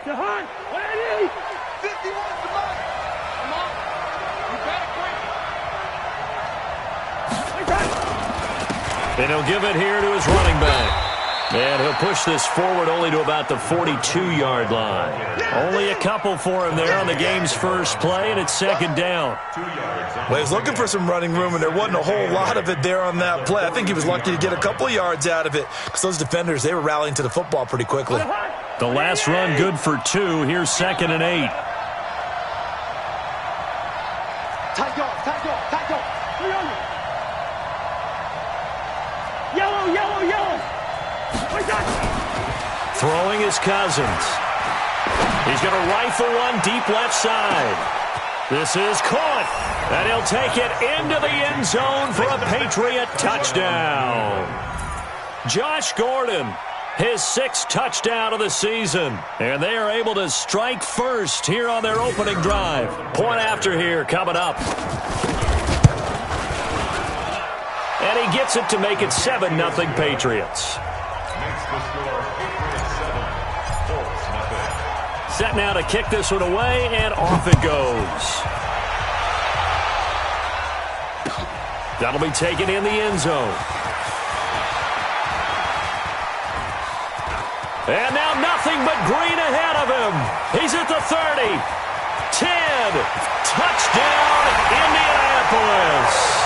Jahan, 180. 51 to mine. Come on. You better quick. And he'll give it here to his running back. And he'll push this forward only to about the 42-yard line. Only a couple for him there on the game's first play, and it's second down. Well, he was looking for some running room, and there wasn't a whole lot of it there on that play. I think he was lucky to get a couple of yards out of it because those defenders, they were rallying to the football pretty quickly. The last run good for 2. Here's 2nd and 8. Tight dog, tight dog, tight dog. Yellow, yellow, yellow. Throwing is Cousins. He's going to rifle one deep left side. This is caught, and he'll take it into the end zone for a Patriot touchdown. Josh Gordon, his 6th touchdown of the season, and they are able to strike first here on their opening drive. Point after here coming up. And he gets it to make it 7-0 Patriots. Set now to kick this one away, and off it goes. That'll be taken in the end zone. And now nothing but green ahead of him. He's at the 30. 10. Touchdown, Indianapolis.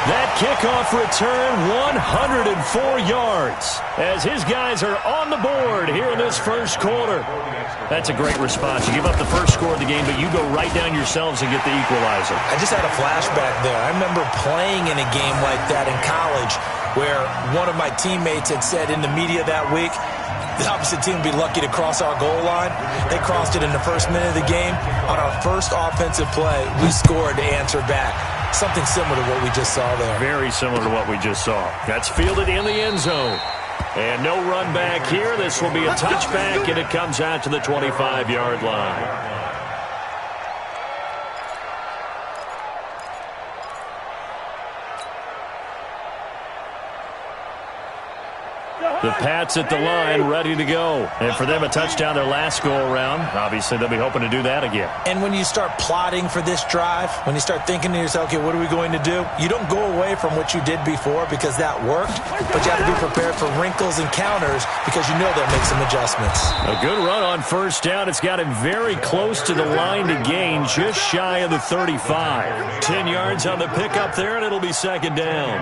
That kickoff return, 104 yards, as his guys are on the board here in this first quarter. That's a great response. You give up the first score of the game, but you go right down yourselves and get the equalizer. I just had a flashback there. I remember playing in a game like that in college where one of my teammates had said in the media that week, the opposite team would be lucky to cross our goal line. They crossed it in the first minute of the game. On our first offensive play, we scored to answer back. Something similar to what we just saw there. Very similar to what we just saw. That's fielded in the end zone. And no run back here. This will be a touchback, and it comes out to the 25-yard line. The Pats at the line, ready to go. And for them, a touchdown their last go-around. Obviously, they'll be hoping to do that again. And when you start plotting for this drive, when you start thinking to yourself, okay, what are we going to do? You don't go away from what you did before because that worked, but you have to be prepared for wrinkles and counters because you know they'll make some adjustments. A good run on first down. It's got him very close to the line to gain, just shy of the 35. 10 yards on the pickup there, and it'll be second down.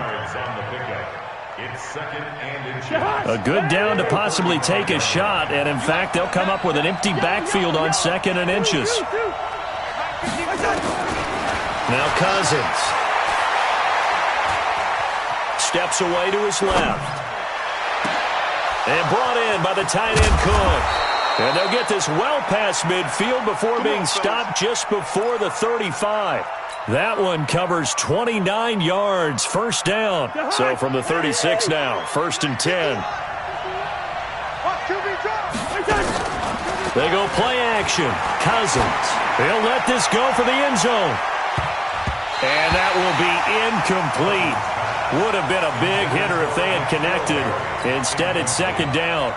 A good down to possibly take a shot, and in fact, they'll come up with an empty backfield on 2nd and inches. Now Cousins. Steps away to his left. And brought in by the tight end Cook. And they'll get this well past midfield before being stopped just before the 35. That one covers 29 yards, first down. So from the 36 now, 1st and 10. They go play action. Cousins. He'll let this go for the end zone. And that will be incomplete. Would have been a big hitter if they had connected. Instead, it's second down.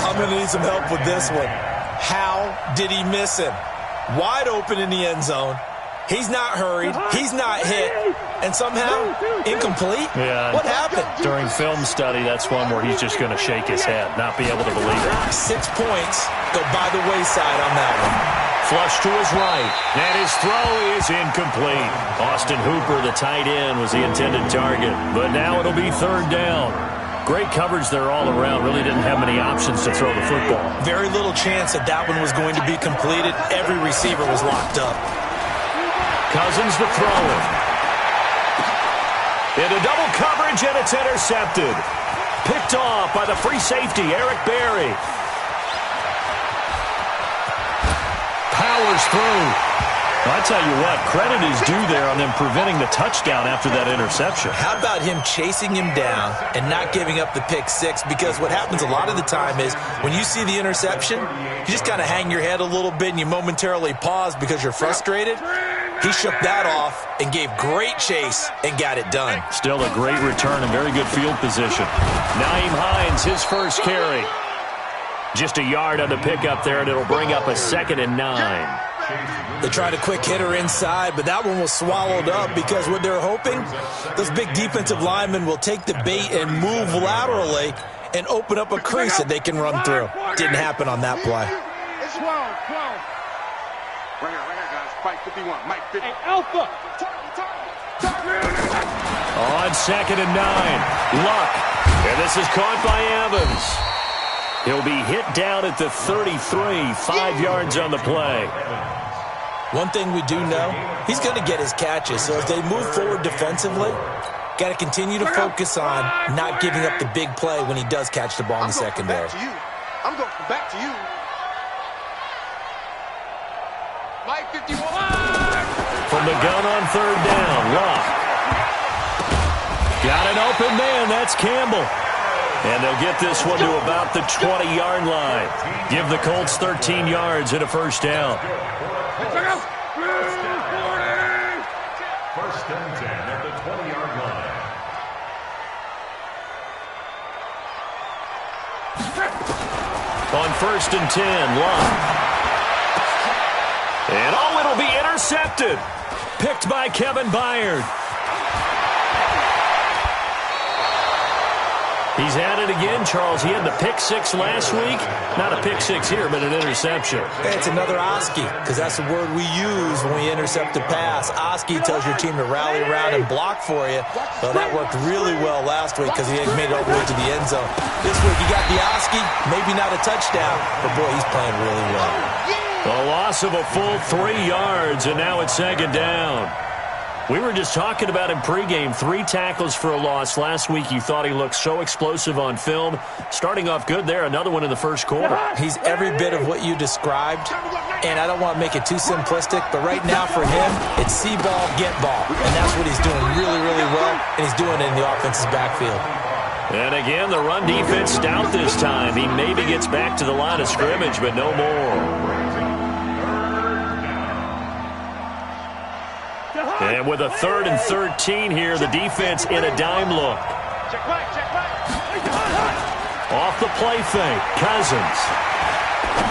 I'm going to need some help with this one. How did he miss him? Wide open in the end zone. He's not hurried. He's not hit. And somehow, incomplete? Yeah. What happened? During film study, that's one where he's just going to shake his head, not be able to believe it. 6 points go by the wayside on that one. Flush to his right. And his throw is incomplete. Austin Hooper, the tight end, was the intended target. But now it'll be third down. Great coverage there all around. Really didn't have many options to throw the football. Very little chance that that one was going to be completed. Every receiver was locked up. Cousins to throw it. Into double coverage, and it's intercepted. Picked off by the free safety, Eric Berry. Powers through. I tell you what, credit is due there on them preventing the touchdown after that interception. How about him chasing him down and not giving up the pick six? Because what happens a lot of the time is when you see the interception, you just kind of hang your head a little bit and you momentarily pause because you're frustrated. He shook that off and gave great chase and got it done. Still a great return and very good field position. Nyheim Hines, his first carry. Just a yard on the pickup there, and it'll bring up a 2nd and 9. They tried a quick hitter inside, but that one was swallowed up because what they're hoping, those big defensive linemen will take the bait and move laterally and open up a crease that they can run through. Didn't happen on that play. It's 12. Right here, guys. Mike 51. Mike 50. Hey, Alpha. On 2nd and 9. Luck. And this is caught by Evans. He'll be hit down at the 33. 5 yards on the play. One thing we do know, he's going to get his catches. So as they move forward defensively, got to continue to focus on not giving up the big play when he does catch the ball in the secondary. I'm going back to you. Mike 51. From the gun on 3rd down, Luck. Got an open man. That's Campbell. And they'll get this one to about the 20-yard line. Give the Colts 13 yards and a 1st down. First and 10 at the 20-yard line. On 1st and 10, Luck. And it'll be intercepted. Picked by Kevin Byard. He's had it again, Charles. He had the pick 6 last week. Not a pick 6 here, but an interception. It's another Oski, because that's the word we use when we intercept a pass. Oski tells your team to rally around and block for you. Well, that worked really well last week because he made it all the way to the end zone. This week, he got the Oski, maybe not a touchdown, but boy, he's playing really well. A loss of a full 3 yards, and now it's 2nd down. We were just talking about him pregame. 3 tackles for a loss. Last week, you thought he looked so explosive on film. Starting off good there. Another one in the 1st quarter. He's every bit of what you described, and I don't want to make it too simplistic, but right now for him, it's see ball, get ball. And that's what he's doing really, really well, and he's doing it in the offense's backfield. And again, the run defense stout this time. He maybe gets back to the line of scrimmage, but no more. And with a 3rd and 13 here, the defense in a dime look. Check back. Off the play fake, Cousins.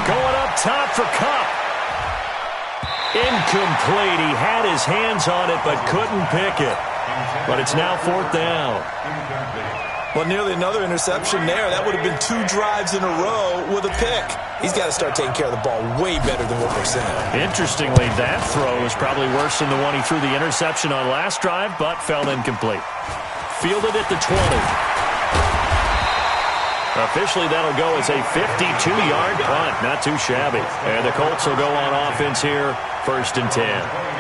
Going up top for Kupp. Incomplete. He had his hands on it, but couldn't pick it. But it's now 4th down. Well, nearly another interception there. That would have been 2 drives in a row with a pick. He's got to start taking care of the ball way better than what we're seeing. Interestingly, that throw is probably worse than the one he threw the interception on last drive, but fell incomplete. Fielded at the 20. Officially, that'll go as a 52-yard punt. Not too shabby. And the Colts will go on offense here, 1st and 10.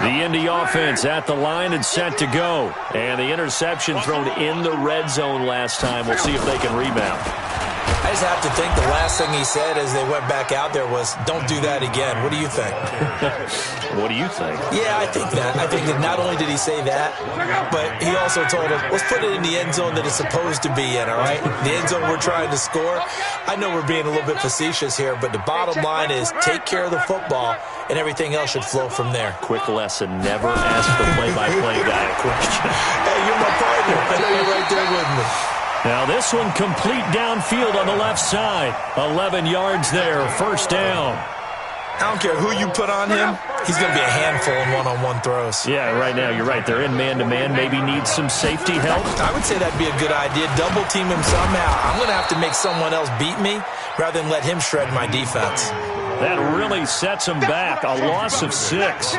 The Indy offense at the line and set to go. And the interception thrown in the red zone last time. We'll see if they can rebound. I just have to think the last thing he said as they went back out there was, don't do that again. What do you think? What do you think? Yeah, I think that. I think that not only did he say that, but he also told us, let's put it in the end zone that it's supposed to be in, all right? The end zone we're trying to score. I know we're being a little bit facetious here, but the bottom line is take care of the football, and everything else should flow from there. Quick lesson, never ask the play-by-play guy a question. Hey, you're my partner. I know you're right there with me. Now this one complete downfield on the left side. 11 yards there, 1st down. I don't care who you put on him. He's going to be a handful in one-on-one throws. Yeah, right now, you're right. They're in man-to-man. Maybe need some safety help. I would say that'd be a good idea. Double team him somehow. I'm going to have to make someone else beat me rather than let him shred my defense. That really sets him back. A loss of 6.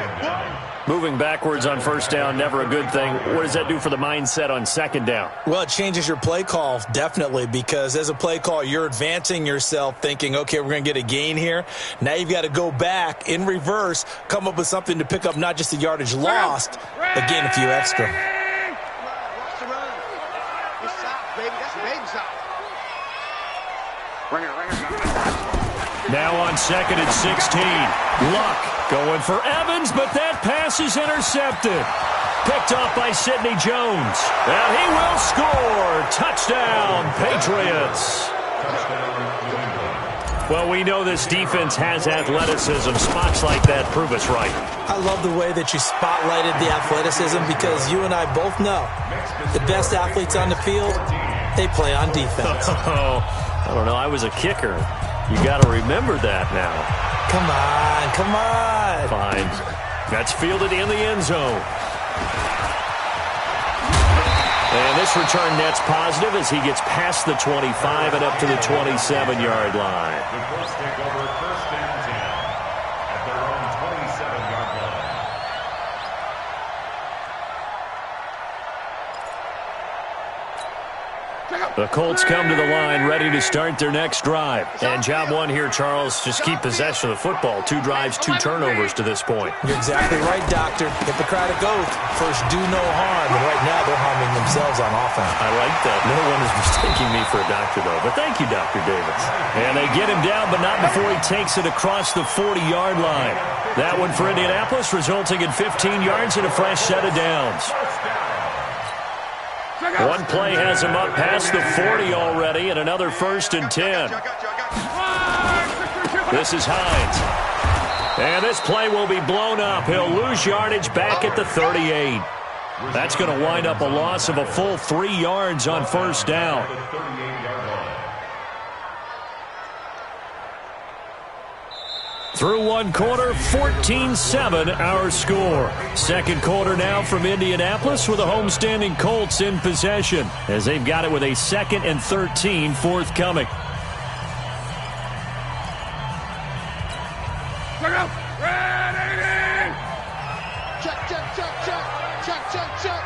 Moving backwards on 1st down, never a good thing. What does that do for the mindset on 2nd down? Well, it changes your play call, definitely, because as a play call, you're advancing yourself thinking, okay, we're going to get a gain here. Now you've got to go back in reverse, come up with something to pick up not just the yardage lost, but gain a few extra. Now on 2nd and 16. Luck going for Evans, but that pass is intercepted. Picked off by Sidney Jones. And he will score. Touchdown, Patriots. Well, we know this defense has athleticism. Spots like that prove us right. I love the way that you spotlighted the athleticism because you and I both know the best athletes on the field, they play on defense. Oh, I don't know. I was a kicker. You got to remember that now. Come on, come on. Fine. That's fielded in the end zone. And this return net's positive as he gets past the 25 and up to the 27-yard line. The Colts take over first and 10 at their own 27-yard line. The Colts come to the line ready to start their next drive. And job one here, Charles, just keep possession of the football. 2 drives, 2 turnovers to this point. You're exactly right, Doctor. Hippocratic oath. First, do no harm. And right now, they're harming themselves on offense. I like that. No one is mistaking me for a doctor, though. But thank you, Dr. Davis. And they get him down, but not before he takes it across the 40-yard line. That one for Indianapolis, resulting in 15 yards and a fresh set of downs. One play has him up past the 40 already, and another first and 10. This is Hines. And this play will be blown up. He'll lose yardage back at the 38. That's going to wind up a loss of a full 3 yards on first down. Through one quarter, 14-7 our score. Second quarter now from Indianapolis with the homestanding Colts in possession as they've got it with a 2nd and 13 forthcoming. Check, check, check, check. Check, check, check.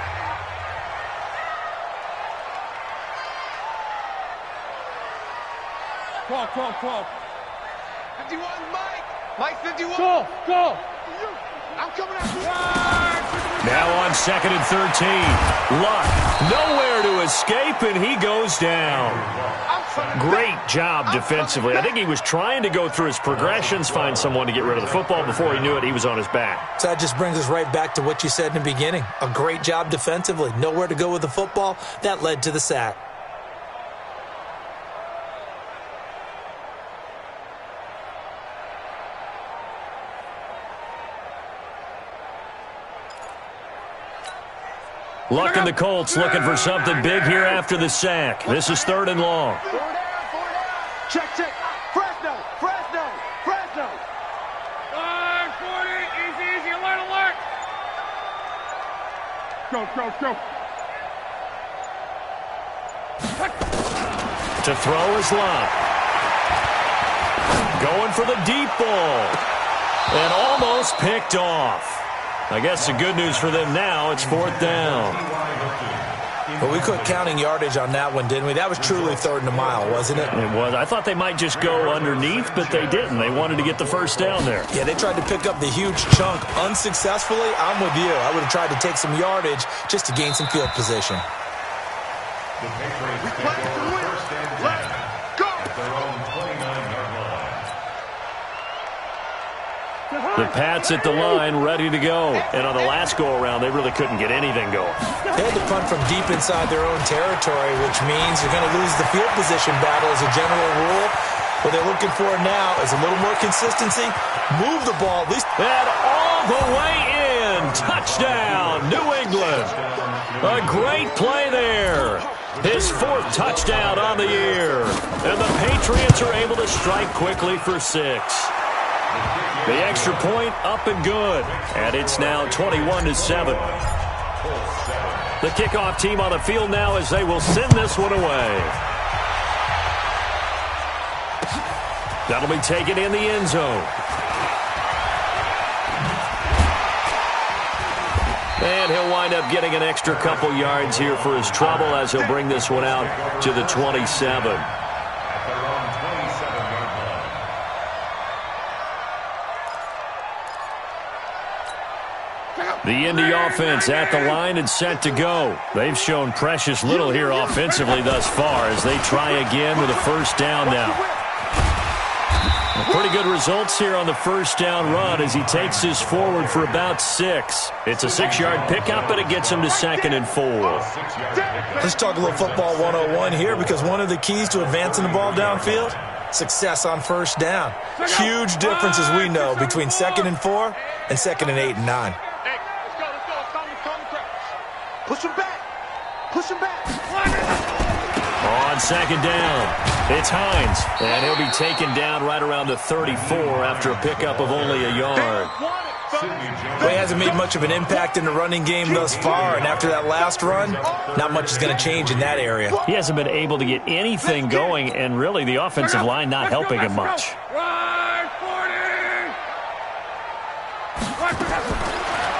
Twelve. 51, Mike. Mike 51. Go. I'm coming after you. Now on 2nd and 13. Luck nowhere to escape, and he goes down. Great job defensively. I think he was trying to go through his progressions, find someone to get rid of the football. Before he knew it, he was on his back. So that just brings us right back to what you said in the beginning. A great job defensively. Nowhere to go with the football. That led to the sack. Luck and the Colts looking for something big here after the sack. This is 3rd and long. Check. Fresno. 40. Easy. Alert. Go. To throw is Luck. Going for the deep ball. And almost picked off. I guess the good news for them now, it's 4th down. But we quit counting yardage on that one, didn't we? That was truly 3rd and a mile, wasn't it? It was. I thought they might just go underneath, but they didn't. They wanted to get the first down there. Yeah, they tried to pick up the huge chunk unsuccessfully. I'm with you. I would have tried to take some yardage just to gain some field position. The Patriots take over first and 10 at their own 29-yard line. The Pats at the line, ready to go. And on the last go-around, they really couldn't get anything going. They had to punt from deep inside their own territory, which means you're going to lose the field position battle as a general rule. What they're looking for now is a little more consistency. Move the ball at least. And all the way in. Touchdown, New England. A great play there. His 4th touchdown on the year. And the Patriots are able to strike quickly for 6. The extra point up and good. And it's now 21-7. The kickoff team on the field now as they will send this one away. That'll be taken in the end zone. And he'll wind up getting an extra couple yards here for his trouble as he'll bring this one out to the 27. The Indy offense at the line and set to go. They've shown precious little here offensively thus far as they try again with a first down now. Pretty good results here on the first down run as he takes this forward for about 6. It's a 6-yard pickup, but it gets him to 2nd and 4. Let's talk a little football 101 here because one of the keys to advancing the ball downfield, success on first down. Huge difference, as we know, between 2nd and 4 and 2nd and 8 and 9. Hey, let's go. Push him back. Push him back. On 2nd down, it's Hines, and he'll be taken down right around the 34 after a pickup of only a yard. Well, he hasn't made much of an impact in the running game thus far, and after that last run, not much is going to change in that area. He hasn't been able to get anything going, and really the offensive line not helping him much.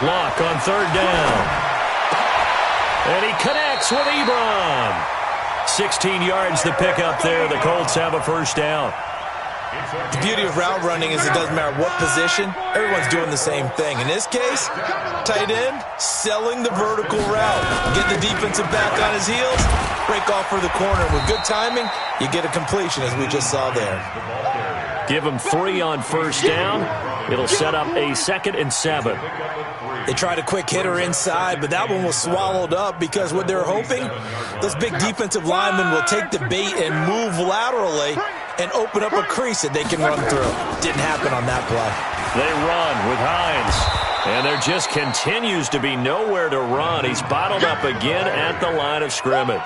Lock on 3rd down. And he connects with Ebron. 16 yards to pick up there. The Colts have a first down. The beauty of route running is it doesn't matter what position, everyone's doing the same thing. In this case, tight end, selling the vertical route. Get the defensive back on his heels, break off for the corner. With good timing, you get a completion, as we just saw there. Give him 3 on first down. It'll set up a 2nd and 7. They tried a quick hitter inside, but that one was swallowed up because what they're hoping, those big defensive linemen will take the bait and move laterally and open up a crease that they can run through. Didn't happen on that play. They run with Hines, and there just continues to be nowhere to run. He's bottled up again at the line of scrimmage.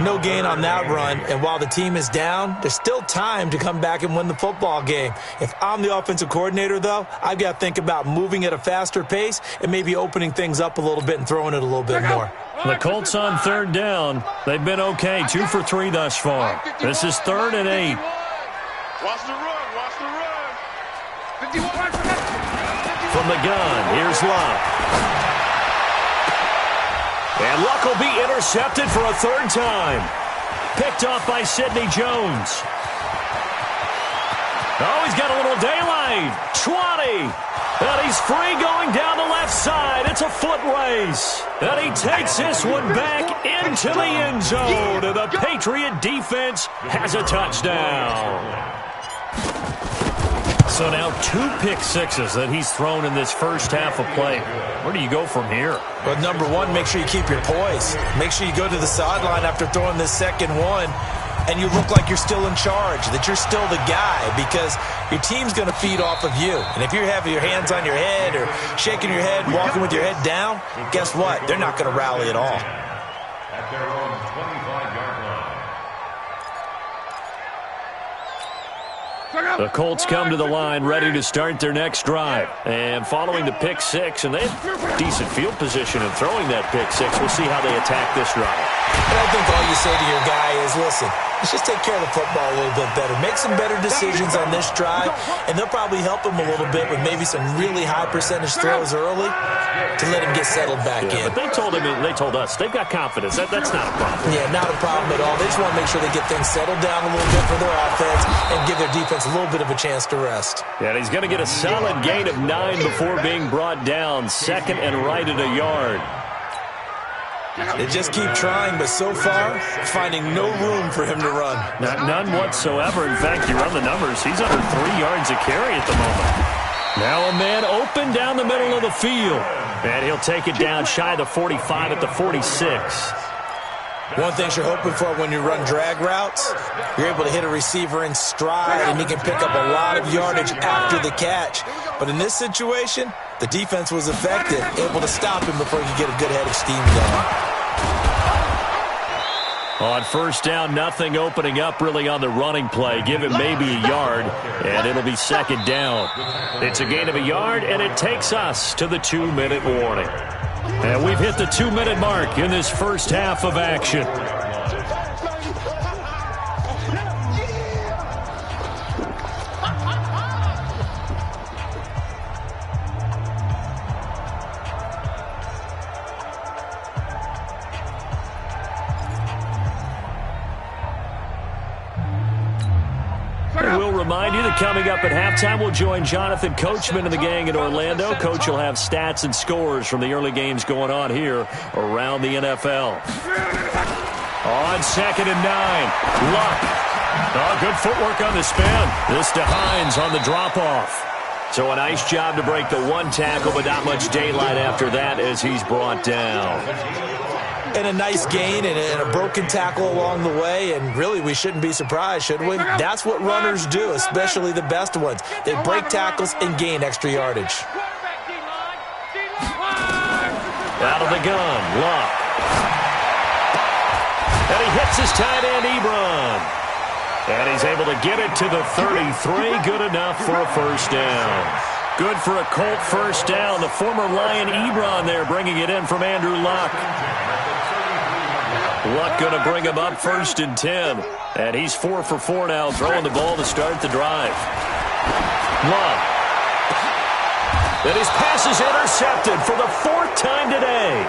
No gain on that run, and while the team is down, there's still time to come back and win the football game. If I'm the offensive coordinator, though, I've got to think about moving at a faster pace and maybe opening things up a little bit and throwing it a little bit more. The Colts on 3rd down. They've been okay, 2 for 3 thus far. This is 3rd and 8. Watch the run. From the gun, here's Luck. And Luck will be intercepted for a 3rd time. Picked off by Sidney Jones. Oh, he's got a little daylight. 20. And he's free going down the left side. It's a foot race. And he takes this one back into the end zone. And the Patriot defense has a touchdown. So now 2 pick sixes that he's thrown in this first half of play. Where do you go from here? Well, number one, make sure you keep your poise. Make sure you go to the sideline after throwing this second one, and you look like you're still in charge, that you're still the guy, because your team's going to feed off of you. And if you're having your hands on your head or shaking your head, walking with your head down, guess what? They're not going to rally at all. At their own 25-yard line. The Colts come to the line ready to start their next drive. And following the pick six, and they have decent field position in throwing that pick six. We'll see how they attack this drive. And I think all you say to your guy is, listen, let's just take care of the football a little bit better. Make some better decisions on this drive, and they'll probably help him a little bit with maybe some really high percentage throws early to let him get settled back in. But they told him, and they told us, they've got confidence. That's not a problem. Yeah, not a problem at all. They just want to make sure they get things settled down a little bit for their offense and give their defense a little bit of a chance to rest. Yeah, and he's going to get a solid gain of 9 before being brought down. 2nd and right at a yard. They just keep trying, but so far, finding no room for him to run. None whatsoever. In fact, you run the numbers, he's under 3 yards a carry at the moment. Now a man open down the middle of the field. And he'll take it down shy of the 45 at the 46. One thing you're hoping for when you run drag routes, you're able to hit a receiver in stride, and he can pick up a lot of yardage after the catch. But in this situation, the defense was effective, able to stop him before he could get a good head of steam going. On first down, nothing opening up really on the running play. Give him maybe a yard, and it'll be 2nd down. It's a gain of a yard, and it takes us to the 2-minute warning. And we've hit the 2-minute mark in this first half of action. We'll remind you that coming up at halftime, we'll join Jonathan Coachman and the gang in Orlando. Coach will have stats and scores from the early games going on here around the NFL. On 2nd and 9, Luck. Oh, good footwork on the spin. This to Hines on the drop-off. So a nice job to break the one tackle, but not much daylight after that as he's brought down. And a nice gain and a broken tackle along the way, and really we shouldn't be surprised, should we? That's what runners do, especially the best ones. They break tackles and gain extra yardage. Out of the gun, Luck. And he hits his tight end, Ebron. And he's able to get it to the 33. Good enough for a first down. Good for a Colt first down. The former Lion Ebron there bringing it in from Andrew Luck. Luck going to bring him up 1st and 10. And he's 4 for 4 now, throwing the ball to start the drive. Luck. And his pass is intercepted for the 4th time today.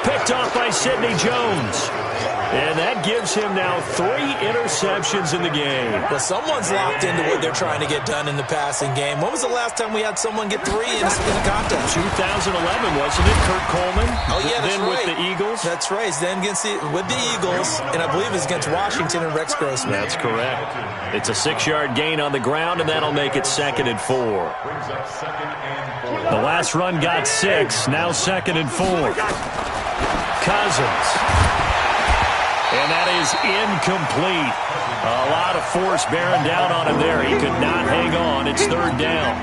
Picked off by Sidney Jones. And that gives him now 3 interceptions in the game. Well, someone's locked into what they're trying to get done in the passing game. When was the last time we had someone get 3 in a contest? 2011, wasn't it? Kurt Coleman? Oh, yeah, that's then right. With the Eagles? That's right. Then with the Eagles, and I believe it's against Washington and Rex Grossman. That's correct. It's a 6-yard gain on the ground, and that'll make it 2nd and 4. The last run got 6. Now 2nd and 4. Cousins. And that is incomplete. A lot of force bearing down on him there. He could not hang on. It's 3rd down.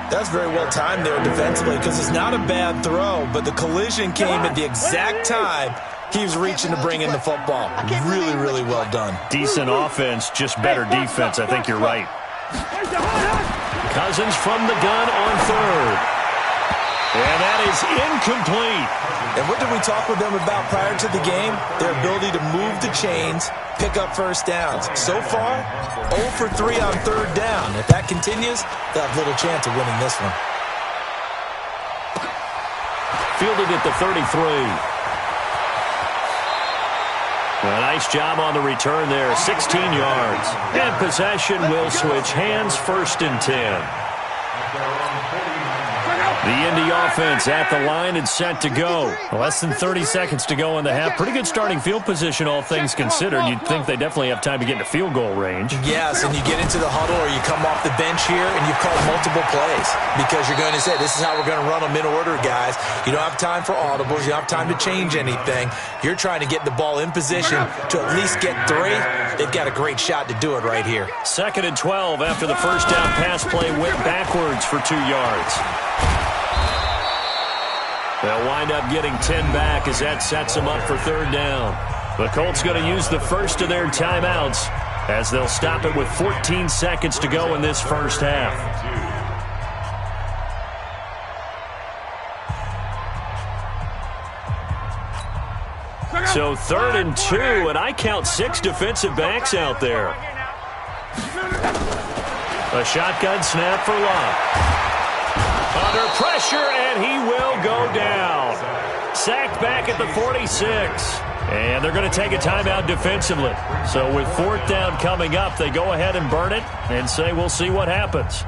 That's very well timed there defensively because it's not a bad throw, but the collision came at the exact time he was reaching to bring in the football. Really, really well done. Decent offense, just better defense. I think you're right. Cousins from the gun on 3rd. And that is incomplete. And what did we talk with them about prior to the game? Their ability to move the chains, pick up first downs. So far, 0 for 3 on 3rd down. If that continues, they'll have little chance of winning this one. Fielded at the 33. A nice job on the return there, 16 yards. And possession will switch hands, 1st and 10. The Indy offense at the line and set to go. Less than 30 seconds to go in the half. Pretty good starting field position, all things considered. You'd think they definitely have time to get into field goal range. Yes, and you get into the huddle or you come off the bench here and you call multiple plays because you're going to say, this is how we're going to run them in order, guys. You don't have time for audibles. You don't have time to change anything. You're trying to get the ball in position to at least get 3. They've got a great shot to do it right here. 2nd and 12 after the first down pass play went backwards for 2 yards. They'll wind up getting 10 back as that sets them up for 3rd down. The Colts going to use the first of their timeouts as they'll stop it with 14 seconds to go in this first half. So 3rd and 2, and I count 6 defensive backs out there. A shotgun snap for Luck. Under pressure, and he will go down. Sacked back at the 46. And they're going to take a timeout defensively. So with 4th down coming up, they go ahead and burn it and say we'll see what happens.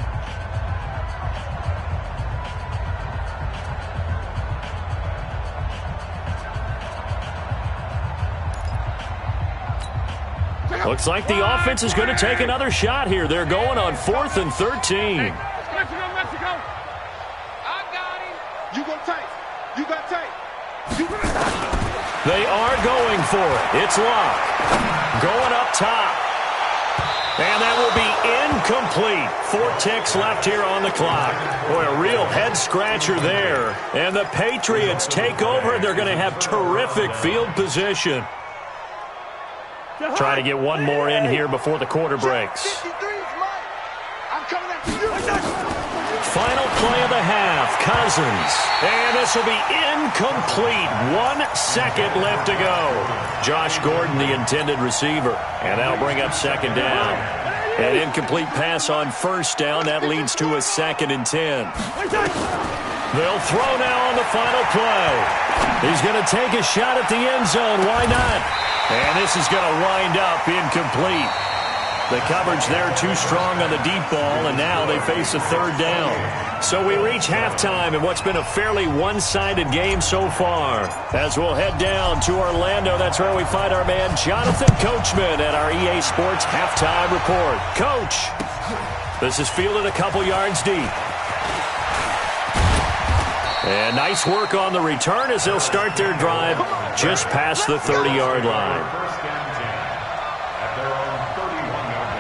Looks like the offense is going to take another shot here. They're going on 4th and 13. They are going for it. It's Luck. Going up top. And that will be incomplete. 4 ticks left here on the clock. Boy, a real head-scratcher there. And the Patriots take over, and they're going to have terrific field position. Trying to get one more in here before the quarter breaks. Final play of the half, Cousins. And this will be incomplete. 1 second left to go. Josh Gordon, the intended receiver. And that'll bring up 2nd down. An incomplete pass on 1st down. That leads to a 2nd and 10. They'll throw now on the final play. He's going to take a shot at the end zone. Why not? And this is going to wind up incomplete. The coverage there too strong on the deep ball, and now they face a 3rd down. So we reach halftime in what's been a fairly one-sided game so far. As we'll head down to Orlando, that's where we find our man Jonathan Coachman at our EA Sports Halftime Report. Coach, this is fielded a couple yards deep. And nice work on the return as they'll start their drive just past the 30-yard line. First down 10 at their own 31-yard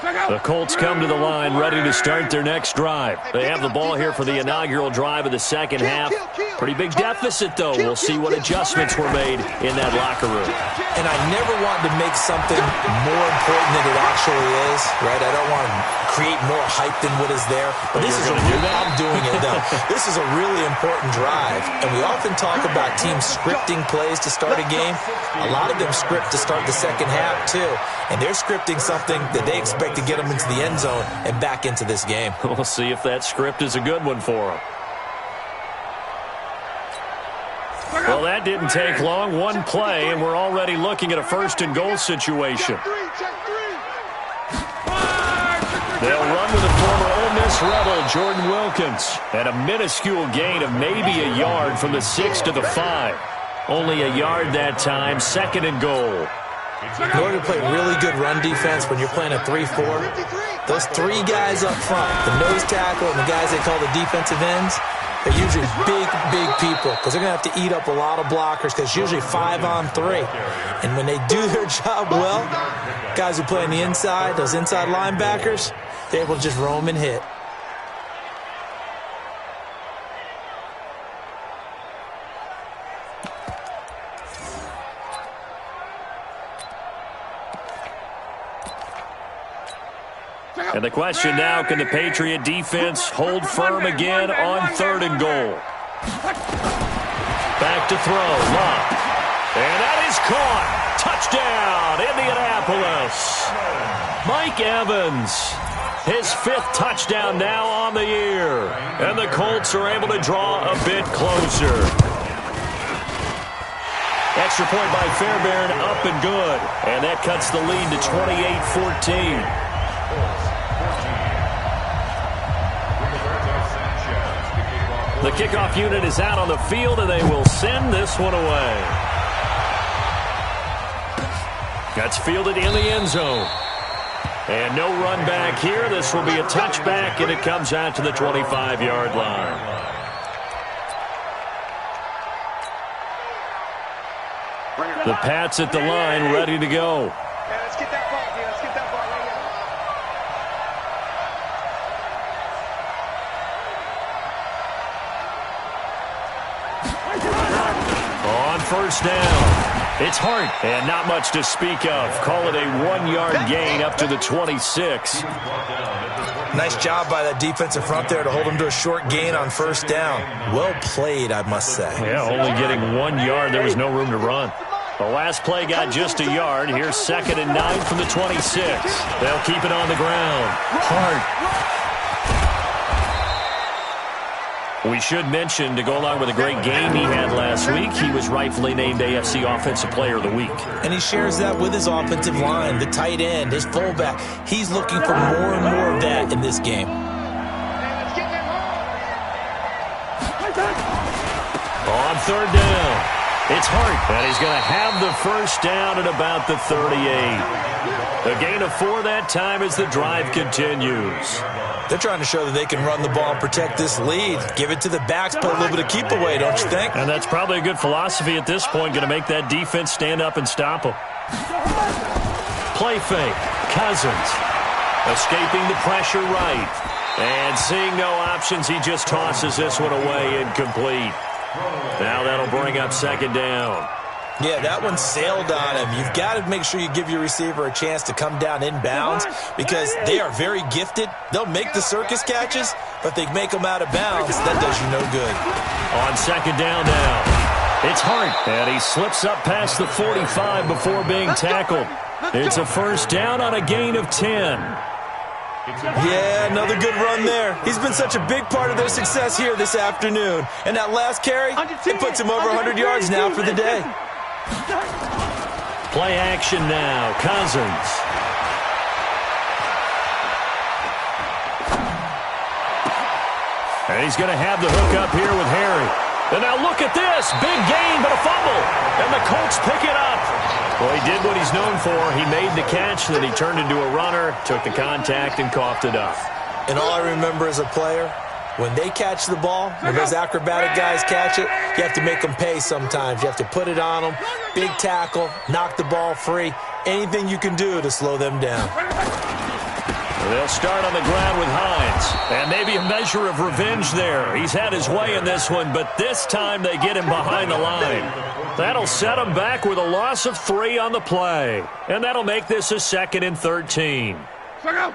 line. The Colts come to the line ready to start their next drive. They have the ball here for the inaugural drive of the second half. Pretty big deficit, though. We'll see what adjustments were made in that locker room. And I never want to make something more important than it actually is, right? I don't want to create more hype than what is there. But this is I'm doing it, though. This is a really important drive. And we often talk about teams scripting plays to start a game. A lot of them script to start the second half, too. And they're scripting something that they expect to get them into the end zone and back into this game. We'll see if that script is a good one for them. Well, that didn't take long. One play, and we're already looking at a first-and-goal situation. They'll run with the former Ole Miss Rebel, Jordan Wilkins, and a minuscule gain of maybe a yard from the 6 to the 5. Only a yard that time, second and goal. In order to play really good run defense when you're playing a 3-4, those three guys up front, the nose tackle and the guys they call the defensive ends, they're usually big people because they're going to have to eat up a lot of blockers because it's usually 5-on-3. And when they do their job well, guys who play on the inside, those inside linebackers, they're able to just roam and hit. And the question now, can the Patriot defense hold firm again on third and goal? Back to throw, Love. And that is caught. Touchdown, Indianapolis. Mike Evans, his 5th touchdown now on the year. And the Colts are able to draw a bit closer. Extra point by Fairbairn, up and good. And that cuts the lead to 28-14. The kickoff unit is out on the field, and they will send this one away. That's fielded in the end zone. And no run back here. This will be a touchback, and it comes out to the 25-yard line. The Pats at the line, ready to go. Let's get that ball, dude. Let's get that ball right here. On first down, it's Hart, and not much to speak of. Call it a 1-yard gain up to the 26. Nice job by that defensive front there to hold them to a short gain on first down. Well played, I must say. Yeah, only getting 1 yard. There was no room to run. The last play got just a yard. Here's 2nd and 9 from the 26. They'll keep it on the ground. Hart. We should mention, to go along with a great game he had last week, he was rightfully named AFC Offensive Player of the Week. And he shares that with his offensive line, the tight end, his fullback. He's looking for more and more of that in this game. On third down, it's Hart, and he's going to have the first down at about the 38. A gain of 4 that time as the drive continues. They're trying to show that they can run the ball and protect this lead. Give it to the backs, put a little bit of keep away, don't you think? And that's probably a good philosophy at this point, going to make that defense stand up and stop them. Play fake, Cousins. Escaping the pressure right. And seeing no options, he just tosses this one away incomplete. Now that'll bring up 2nd down. Yeah, that one sailed on him. You've got to make sure you give your receiver a chance to come down inbounds because they are very gifted. They'll make the circus catches, but they make them out of bounds. That does you no good. On 2nd down now, it's Hart, and he slips up past the 45 before being tackled. It's a first down on a gain of 10. Yeah, another good run there. He's been such a big part of their success here this afternoon. And that last carry, it puts him over 100 yards now for the day. Play action now, Cousins. And he's going to have the hook up here with Harry. And now look at this. Big gain, but a fumble. And the Colts pick it up. Well, he did what he's known for. He made the catch, then he turned into a runner, took the contact, and coughed it up. And all I remember as a player, When they catch the ball, when those acrobatic guys catch it, you have to make them pay sometimes. You have to put it on them, big tackle, knock the ball free, anything you can do to slow them down. They'll start on the ground with Hines. And maybe a measure of revenge there. He's had his way in this one, but this time they get him behind the line. That'll set him back with a loss of 3 on the play. And that'll make this a 2nd and 13. Come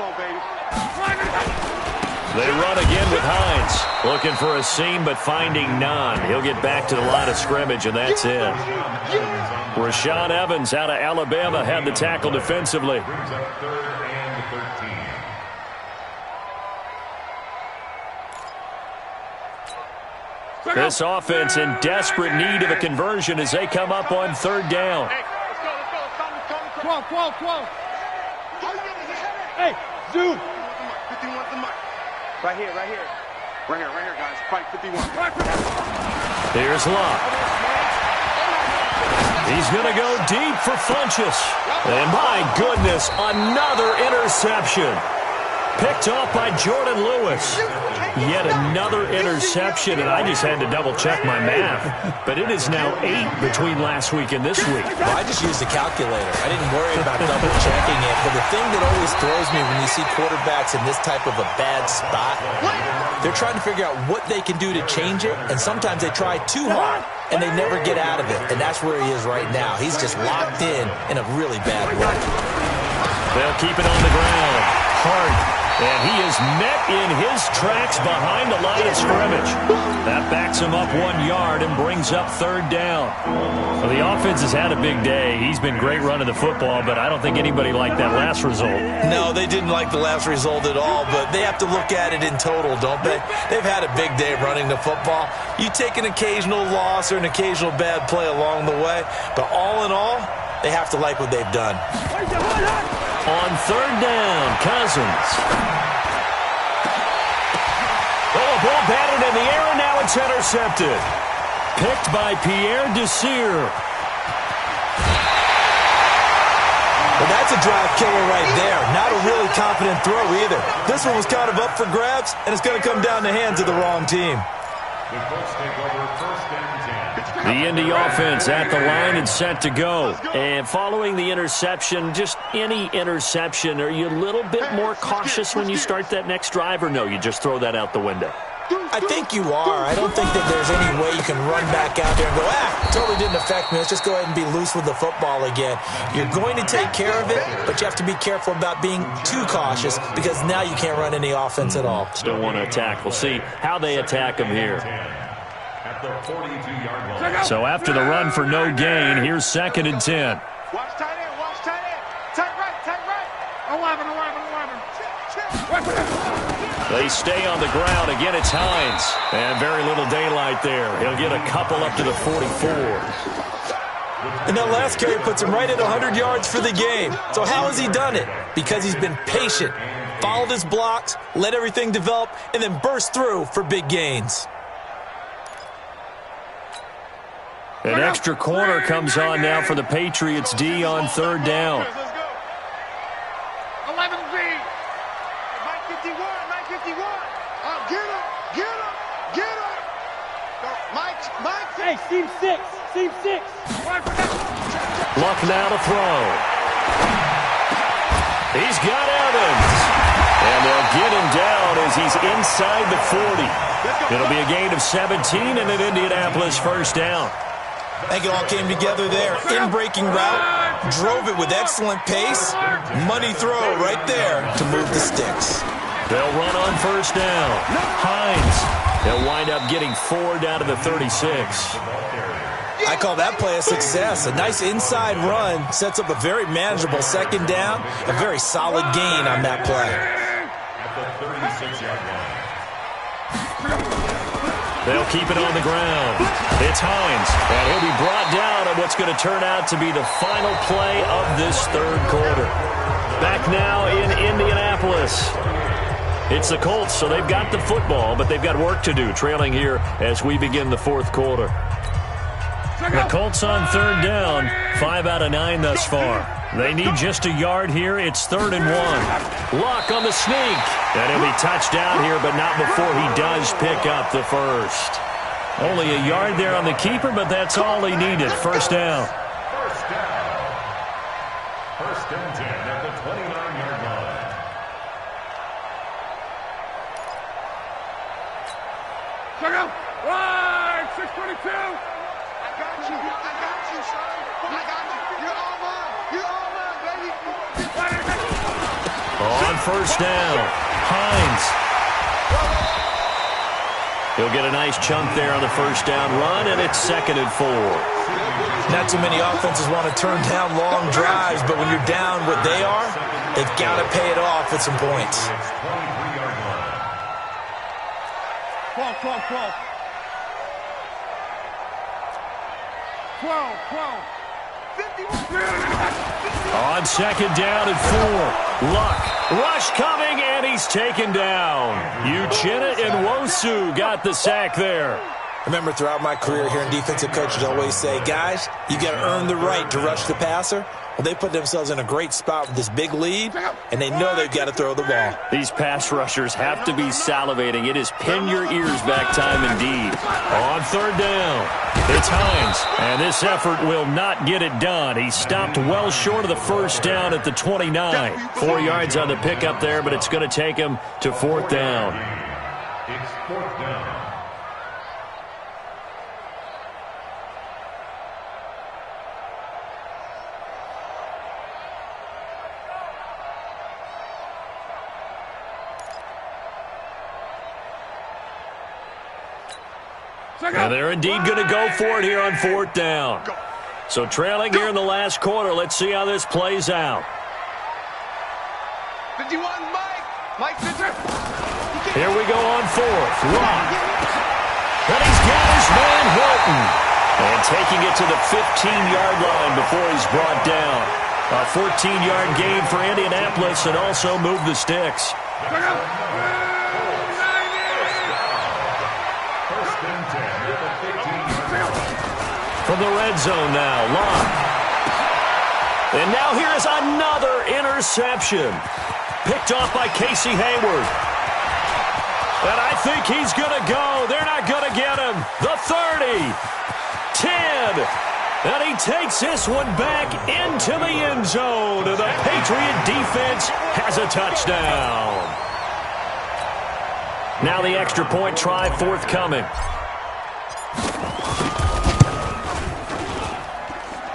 on, baby. They run again with Hines. Looking for a seam, but finding none. He'll get back to the line of scrimmage, and that's it. Rashaan Evans out of Alabama had the tackle defensively. This offense in desperate need of a conversion as they come up on 3rd down. Hey, let's go. 12. Hey, zoom. 51 the mic. Right here, guys. Fight 51. Here's Locke. He's going to go deep for Funchess. And my goodness, another interception. Picked off by Jordan Lewis. Yet another interception, and I just had to double-check my math. But it is now 8 between last week and this week. Well, I just used a calculator. I didn't worry about double-checking it. But the thing that always throws me when you see quarterbacks in this type of a bad spot, they're trying to figure out what they can do to change it, and sometimes they try too hard, and they never get out of it. And that's where he is right now. He's just locked in a really bad way. They'll keep it on the ground. Hard. And he is met in his tracks behind the line of scrimmage. That backs him up 1 yard and brings up 3rd down. Well, the offense has had a big day. He's been great running the football, but I don't think anybody liked that last result. No, they didn't like the last result at all, but they have to look at it in total, don't they? They've had a big day running the football. You take an occasional loss or an occasional bad play along the way, but all in all, they have to like what they've done. On 3rd down, Cousins. Oh, a ball batted in the air, and now it's intercepted. Picked by Pierre Desir. Well, that's a drive killer right there. Not a really confident throw either. This one was kind of up for grabs, and it's going to come down the hands of the wrong team. The Colts take over 1st and 10. The Indy offense at the line and set to go. And following the interception, just any interception, are you a little bit more cautious when you start that next drive, or no, you just throw that out the window? I think you are. I don't think that there's any way you can run back out there and go, totally didn't affect me. Let's just go ahead and be loose with the football again. You're going to take care of it, but you have to be careful about being too cautious because now you can't run any offense at all. Still want to attack. We'll see how they attack him here. At the 42-yard line. So after the run for no gain, here's 2nd and 10. Watch tight end. Tight right. 11. They stay on the ground. Again, it's Hines. And very little daylight there. He'll get a couple up to the 44. And that last carry puts him right at 100 yards for the game. So how has he done it? Because he's been patient, followed his blocks, let everything develop, and then burst through for big gains. An extra corner comes on now for the Patriots D on 3rd down. 11 Z. 951. Get him. Mike. Hey, seam 6. Luck now to throw. He's got Evans. And they'll get him down as he's inside the 40. It'll be a gain of 17 and an Indianapolis 1st down. I think it all came together there. In-breaking route, drove it with excellent pace. Money throw right there to move the sticks. They'll run on 1st down. Hines. They'll wind up getting 4 down to the 36. I call that play a success. A nice inside run sets up a very manageable 2nd down. A very solid gain on that play. At the 36-yard line. They'll keep it on the ground. It's Hines, and he'll be brought down on what's going to turn out to be the final play of this 3rd quarter. Back now in Indianapolis. It's the Colts, so they've got the football, but they've got work to do, trailing here as we begin the 4th quarter. The Colts on 3rd down, 5 out of 9 thus far. They need just a yard here. It's 3rd and 1. Luck on the sneak. And he'll be touched down here, but not before he does pick up the first. Only a yard there on the keeper, but that's all he needed. First down. First and 10 at the 29-yard line. Check out. Right, 622. I got you, son. I got you. You're all mine. You're all mine, baby. On first down, Hines. He'll get a nice chunk there on the first down run, and it's 2nd and 4. Not too many offenses want to turn down long drives, but when you're down what they are, they've got to pay it off with some points. 23-yard line. 12. 51. On 2nd down and 4. Luck. Rush coming, and he's taken down. Uchenna and Nwosu got the sack there. Remember, throughout my career, hearing defensive coaches always say, guys, you got to earn the right to rush the passer. Well, they put themselves in a great spot with this big lead, and they know they've got to throw the ball. These pass rushers have to be salivating. It is pin your ears back time indeed. On 3rd down, it's Hines, and this effort will not get it done. He stopped well short of the first down at the 29. 4 yards on the pickup there, but it's going to take him to 4th down. It's 4th down. And they're indeed going to go for it here on 4th down. So trailing here in the last quarter. Let's see how this plays out. 51, Mike Fisher. Here we go on 4th. Luck. And he's got his man Hilton. And taking it to the 15-yard line before he's brought down. A 14-yard gain for Indianapolis and also move the sticks. From the red zone now, Luck. And now here's another interception. Picked off by Casey Hayward. And I think he's going to go. They're not going to get him. The 30. 10. And he takes this one back into the end zone. And the Patriot defense has a touchdown. Now the extra point try forthcoming.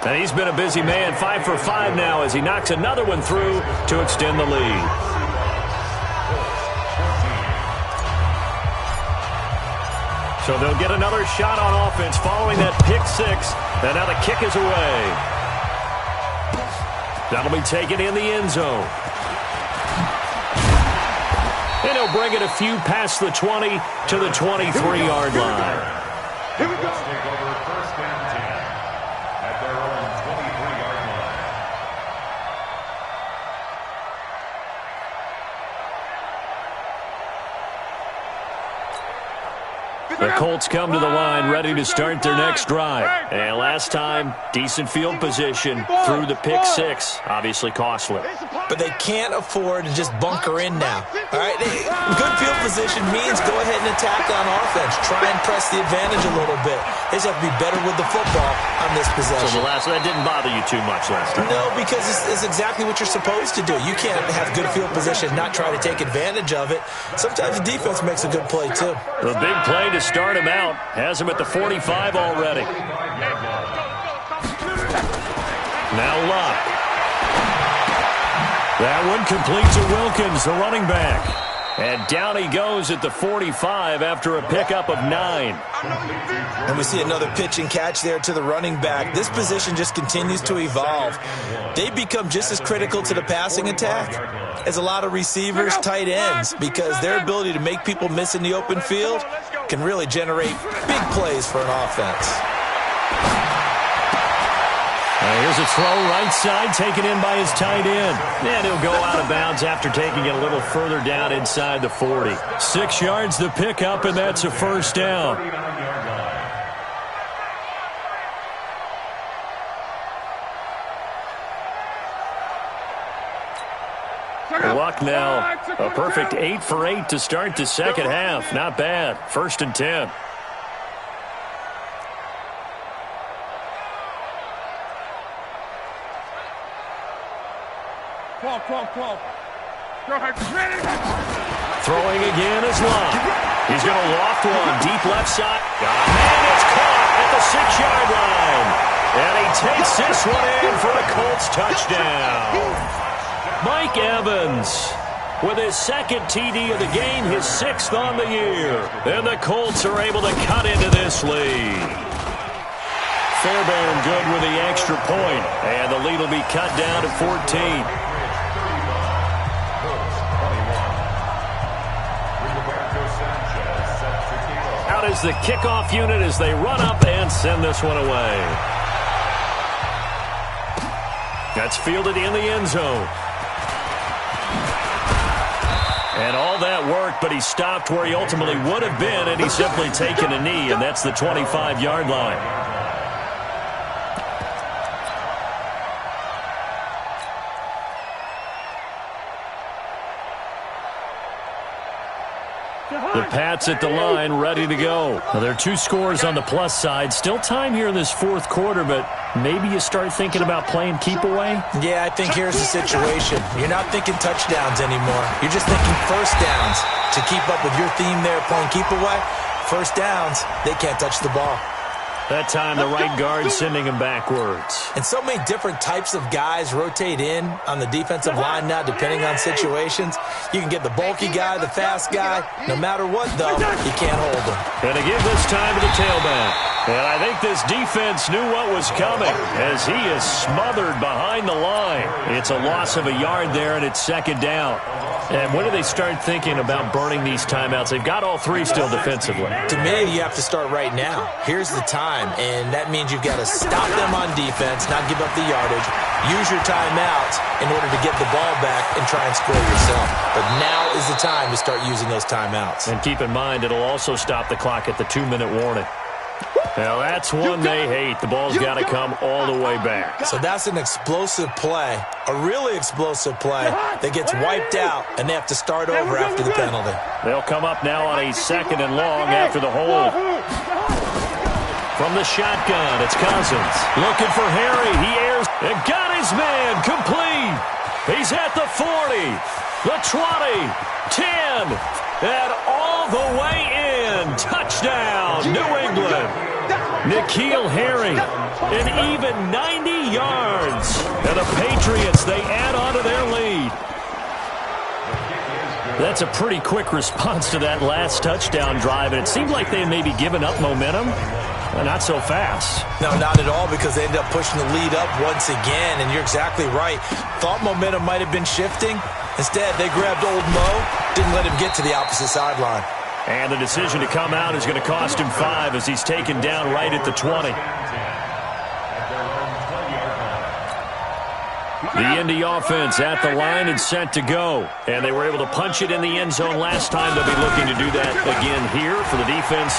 And he's been a busy man, 5 for 5 now as he knocks another one through to extend the lead. So they'll get another shot on offense following that pick 6. And now the kick is away. That'll be taken in the end zone. And he'll bring it a few past the 20 to the 23-yard line. Here we go. Let's take over 1st and 10 at their own 23-yard line. The Colts come to the line ready to start their next drive. And last time, decent field position through the pick 6. Obviously costly. But they can't afford to just bunker in now. All right, good field position means go ahead and attack on offense. Try and press the advantage a little bit. They just have to be better with the football on this possession. So that didn't bother you too much last time? No, because it's exactly what you're supposed to do. You can't have good field position, not try to take advantage of it. Sometimes the defense makes a good play, too. The big play to start him out. Has him at the 45 already. Now Luck. That one completes to Wilkins, the running back. And down he goes at the 45 after a pickup of 9. And we see another pitch and catch there to the running back. This position just continues to evolve. They become just as critical to the passing attack as a lot of receivers, tight ends, because their ability to make people miss in the open field can really generate big plays for an offense. Here's a throw right side taken in by his tight end. And he'll go out of bounds after taking it a little further down inside the 40. 6 yards the pickup, and that's a first down. Now, a perfect 8 for 8 to start the second half. Not bad. 1st and 10. Throwing again is Love. He's going to loft one. Deep left side. And it's caught at the 6-yard line. And he takes this one in for a Colts touchdown. Mike Evans with his 2nd TD of the game, his 6th on the year. And the Colts are able to cut into this lead. Fairbairn good with the extra point. And the lead will be cut down to 14. Out is the kickoff unit as they run up and send this one away. That's fielded in the end zone. And all that worked, but he stopped where he ultimately would have been, and he's simply taken a knee, and that's the 25-yard line. The Pats at the line, ready to go. Now, there are 2 scores on the plus side. Still time here in this 4th quarter, but maybe you start thinking about playing keep away? Yeah, I think here's the situation. You're not thinking touchdowns anymore. You're just thinking first downs. To keep up with your theme there, playing keep away, first downs, they can't touch the ball. That time, the right guard sending him backwards. And so many different types of guys rotate in on the defensive line now, depending on situations. You can get the bulky guy, the fast guy. No matter what, though, you can't hold him. And to give this time to the tailback. And I think this defense knew what was coming as he is smothered behind the line. It's a loss of a yard there, and it's 2nd down. And when do they start thinking about burning these timeouts? They've got all 3 still defensively. To me, you have to start right now. Here's the time, and that means you've got to stop them on defense, not give up the yardage. Use your timeouts in order to get the ball back and try and score yourself. But now is the time to start using those timeouts. And keep in mind, it'll also stop the clock at the 2-minute warning. Now, that's one they hate. The ball's got to come all the way back. So that's an explosive play, a really explosive play that gets wiped out, and they have to start over after the penalty. They'll come up now on a 2nd and long after the hold. From the shotgun, it's Cousins. Looking for Harry. He airs and got his man complete. He's at the 40, the 20, 10, and all the way in. Touchdown, New England. N'Keal Harry, an even 90 yards. And the Patriots, they add on to their lead. That's a pretty quick response to that last touchdown drive, and it seemed like they had maybe given up momentum. Not so fast. No, not at all, because they ended up pushing the lead up once again, and you're exactly right. Thought momentum might have been shifting. Instead, they grabbed old Mo, didn't let him get to the opposite sideline. And the decision to come out is going to cost him 5 as he's taken down right at the 20. The Indy offense at the line and set to go. And they were able to punch it in the end zone last time. They'll be looking to do that again here for the defense.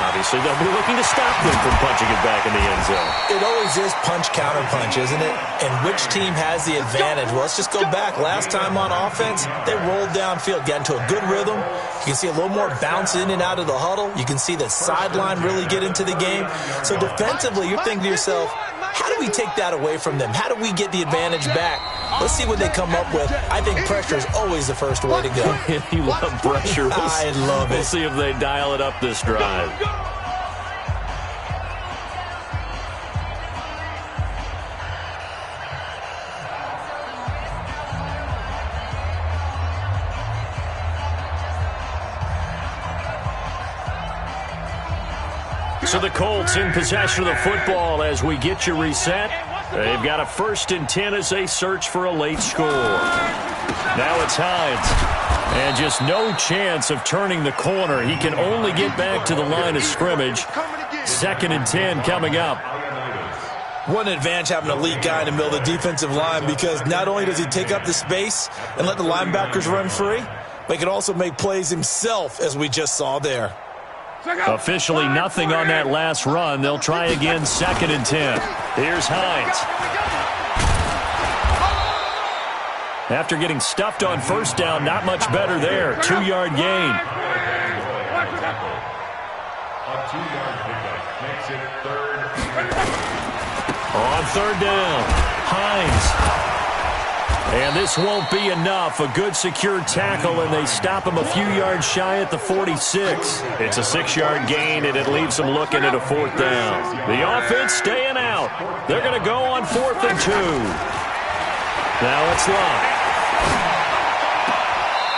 Obviously, they'll be looking to stop them from punching it back in the end zone. It always is punch-counter-punch, isn't it? And which team has the advantage? Well, let's just go back. Last time on offense, they rolled downfield, got into a good rhythm. You can see a little more bounce in and out of the huddle. You can see the sideline really get into the game. So defensively, you're thinking to yourself, how do we take that away from them? How do we get the advantage back? Let's see what they come up with. I think pressure is always the first way to go. You love pressure. I love it. We'll see if they dial it up this drive. So the Colts in possession of the football as we get you reset. They've got a 1st and 10 as they search for a late score. Now it's Hines. And just no chance of turning the corner. He can only get back to the line of scrimmage. 2nd and 10 coming up. What an advantage having an elite guy in the middle of the defensive line, because not only does he take up the space and let the linebackers run free, but he can also make plays himself, as we just saw there. Officially nothing on that last run. They'll try again, 2nd and 10. Here's Hines. After getting stuffed on first down, not much better there. 2-yard gain. A 2-yard pickup makes it third. On third down, Hines. And this won't be enough. A good secure tackle, and they stop him a few yards shy at the 46. It's a 6-yard gain, and it leaves them looking at a 4th down. The offense staying out. They're going to go on 4th and 2. Now it's Locke.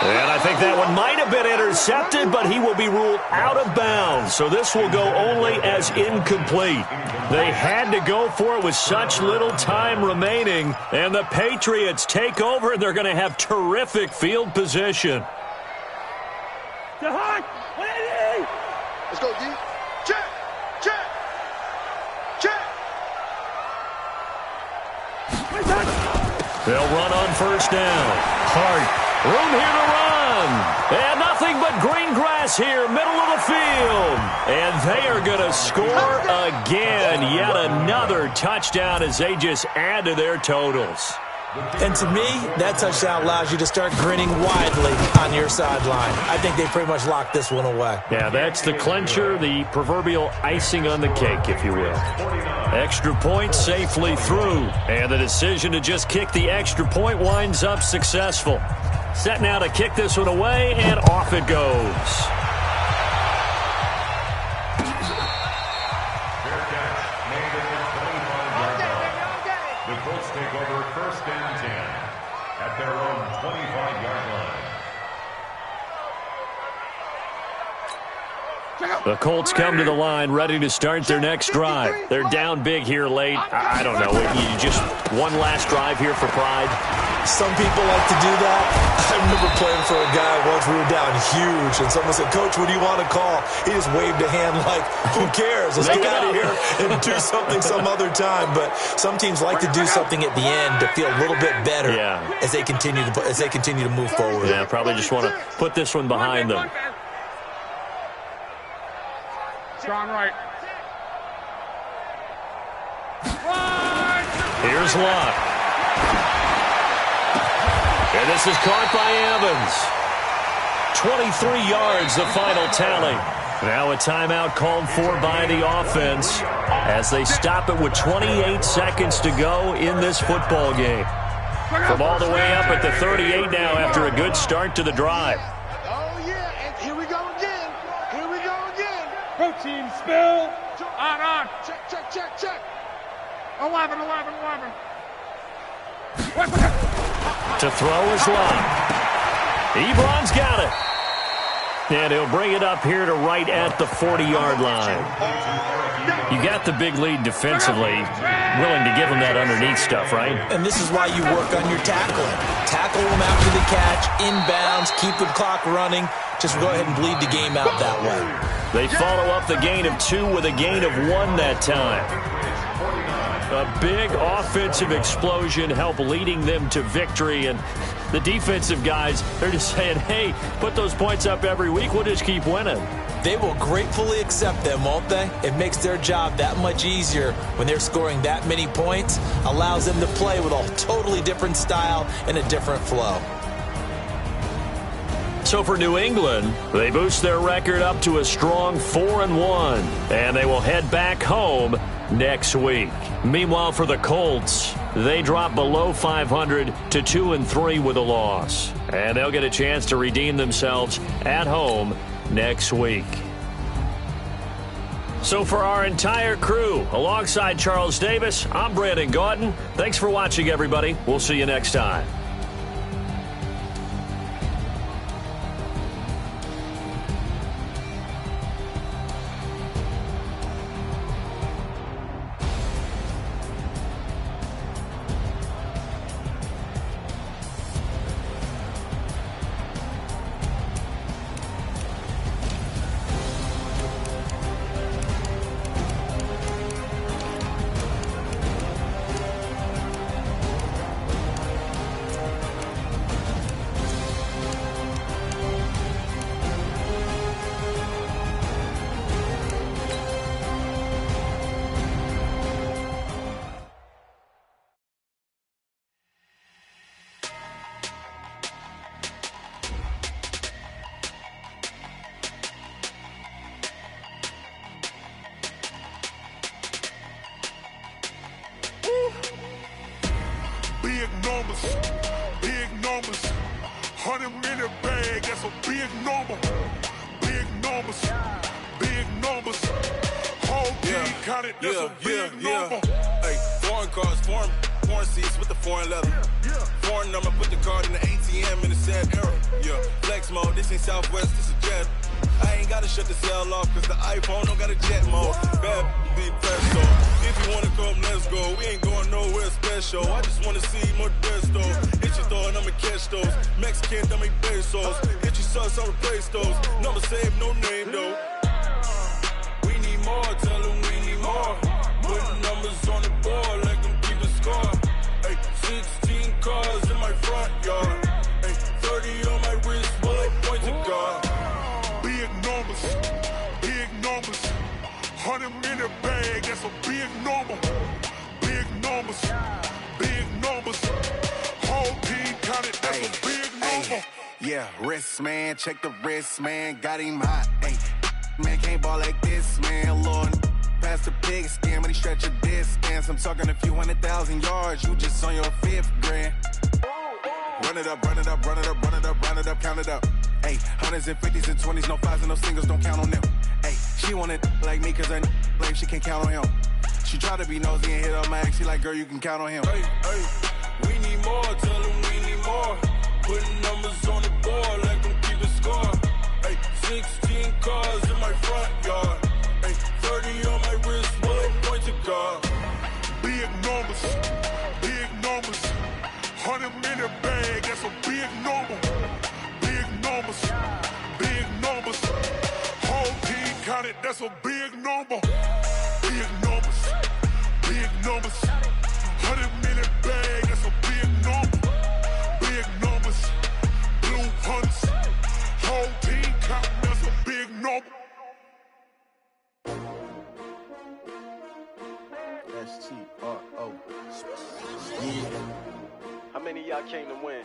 And I think that one might have been intercepted, but he will be ruled out of bounds. So this will go only as incomplete. They had to go for it with such little time remaining. And the Patriots take over, and they're going to have terrific field position. Let's go, D. Check, check, check. They'll run on first down. Hart. Room here to run. And nothing but green grass here, middle of the field. And they are going to score again. Yet another touchdown as they just add to their totals. And to me, that touchdown allows you to start grinning widely on your sideline. I think they pretty much locked this one away. Yeah, that's the clincher, the proverbial icing on the cake, if you will. Extra point safely through. And the decision to just kick the extra point winds up successful. Set now to kick this one away, and off it goes. Fair catch made at the 25-yard line. The Colts take over 1st and 10 at their own 25-yard line. The Colts come to the line ready to start their next drive. They're down big here late. I don't know. You just one last drive here for pride. Some people like to do that. I remember playing for a guy once. We were down huge, and someone said, "Coach, what do you want to call?" He just waved a hand like, "Who cares? Let's get out of here and do something some other time." But some teams like to do something at the end to feel a little bit better as they continue to move forward. Yeah, probably just want to put this one behind them. Strong right. Here's Locke. And this is caught by Evans. 23 yards, the final tally. Now a timeout called for by the offense as they stop it with 28 seconds to go in this football game. From all the way up at the 38 now after a good start to the drive. Oh, yeah, and here we go again. Here we go again. Protein spill. On. Check, check, check, check. 11. To throw is Locke. Ebron's got it. And he'll bring it up here to right at the 40-yard line. You got the big lead defensively. Willing to give him that underneath stuff, right? And this is why you work on your tackling. Tackle them after the catch, inbounds, keep the clock running. Just go ahead and bleed the game out that way. They follow up the gain of 2 with a gain of 1 that time. A big offensive explosion helped leading them to victory. And the defensive guys, they're just saying, hey, put those points up every week. We'll just keep winning. They will gratefully accept them, won't they? It makes their job that much easier when they're scoring that many points. Allows them to play with a totally different style and a different flow. So for New England, they boost their record up to a strong 4-1, and they will head back home next week. Meanwhile, for the Colts, they drop below 500 to 2-3 with a loss, and they'll get a chance to redeem themselves at home next week. So for our entire crew, alongside Charles Davis, I'm Brandon Gaudin. Thanks for watching, everybody. We'll see you next time. bag, that's a big number. Big numbers, big numbers. Whole team counted, that's a big number. Hey, foreign cars, foreign seats with the foreign leather. Foreign number, put the card in the ATM in a sad era. Yeah, flex mode, this ain't Southwest, this is Jet. I ain't gotta shut the cell off, cause the iPhone don't got a jet mode. Bad be presto. If you wanna come, let's go. We ain't going nowhere special. I just wanna see more Desto. Hit your throw and I'ma catch those. Mexican, dummy pesos. Hit your sus, I'll replace those. Number saved, no name though. We need more, tell them we need more. Putting numbers on the board, like them keep a score. Hey, 16 cars in my front yard. Hey, 30 on my wrist, bullet point to God. Big numbers, big numbers. 100 in the bag, that's a big number. Big numbers, big numbers. Whole team counted, that's a big number. Yeah, wrist man, check the wrist man, got him hot. Ay, man can't ball like this, man. Lord, past the pig skin, when he stretch a distance. I'm talking a few 100,000 yards, you just on your 5th grand. Run it up, run it up, run it up, run it up, run it up, count it up. Ay, hundreds and 50s and 20s, no 5s and no singles, don't count on them. Ay, she want it like me, cause I like she can't count on him. She try to be nosy and hit up my ex, she like, girl, you can count on him. Hey, we need more, tell them we need more. Putting numbers on the board, like them keep a score. Hey, 16 cars in my front yard. Hey, 30 on my wrist, bullet point to God. Big numbers, big numbers. 100 in the bag, that's a big number. Big numbers, big numbers. Whole team counted, that's a big number. Big numbers, big numbers. 100 in the bag, that's a big number. Big numbers, blue hunts. Whole team counting, that's a big number. S-T-R-O. Yeah. How many of y'all came to win?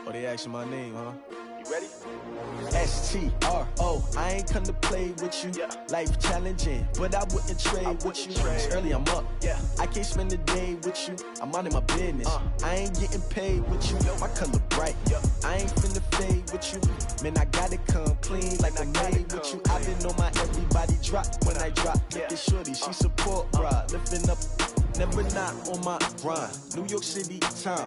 Oh, they asking my name, huh? You ready? S-T-R-O. I ain't come to play with you. Yeah. Life challenging, but I wouldn't trade with you. It's early, I'm up. Yeah. I can't spend the day with you. I'm minding my business. I ain't getting paid with you. My color bright. I ain't finna fade with you. Man, I gotta come clean like I made with you. I've been on my everybody drop when I drop. Look at shorty, she support, bruh. Lifting up, never not on my grind. New York City time.